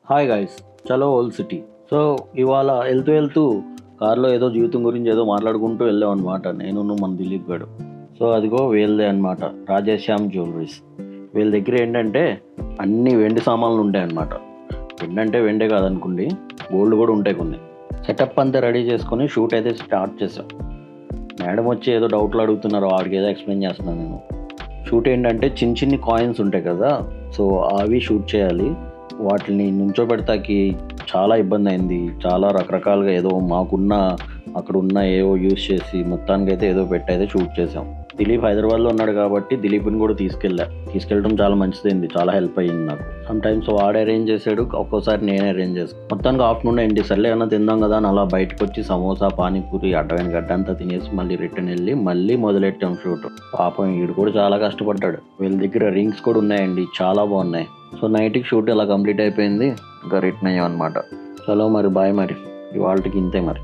Hi guys, చలో old city. So ఇవాళ వెళ్తూ వెళ్తూ కార్లో ఏదో జీవితం గురించి ఏదో మాట్లాడుకుంటూ వెళ్ళాం అనమాట, నేను మన దిలీప్ గడు. సో అదిగో వీళ్ళదే అనమాట, రాజేశ్యామ్ జ్యువెలరీస్. వీళ్ళ దగ్గర ఏంటంటే అన్ని వెండి సామాన్లు ఉంటాయి అనమాట. వెండి అంటే వెండే కాదనుకోండి, గోల్డ్ కూడా ఉంటాయి కొన్ని. సెటప్ అంతా రెడీ చేసుకొని షూట్ అయితే స్టార్ట్ చేసాం. మేడం వచ్చి ఏదో డౌట్లు అడుగుతున్నారు, వాడికి ఏదో ఎక్స్ప్లెయిన్ చేస్తున్నాను నేను. షూట్ ఏంటంటే చిన్న చిన్ని కాయిన్స్ ఉంటాయి కదా, సో అవి షూట్ చేయాలి. వాటిని నుంచోబెడతాకి చాలా ఇబ్బంది అయింది. చాలా రకరకాలుగా ఏదో మాకున్న అక్కడ ఉన్న ఏవో యూజ్ చేసి మొత్తానికి అయితే ఏదో పెట్టయితే షూట్ చేసాం. దిలీప్ హైదరాబాద్లో ఉన్నాడు కాబట్టి దిలీప్ని కూడా తీసుకెళ్ళడం చాలా మంచిదైంది, చాలా హెల్ప్ అయ్యింది నాకు. సమ్ టైమ్స్ వాడు అరేంజ్ చేసాడు, ఒక్కోసారి నేనే అరేంజ్ చేస్తాను. మొత్తానికి ఆఫ్టర్నూన్ ఏంటి సర్లే అన్న తిందాం కదా అని అలా బయటకు వచ్చి సమోసా పానీపూరి అడ్డమైన గడ్డ అంతా తినేసి మళ్ళీ రిటర్న్ వెళ్ళి మళ్ళీ మొదలెట్టాం షూట్. పాపం వీడు కూడా చాలా కష్టపడ్డాడు. వీళ్ళ దగ్గర రింగ్స్ కూడా ఉన్నాయండి, చాలా బాగున్నాయి. సో నైట్కి షూట్ ఇలా కంప్లీట్ అయిపోయింది, ఇంకా రిటర్న్ అయ్యాం అనమాట. చలో మరి బాయ్, మరి ఇవాళకి ఇంతే మరి.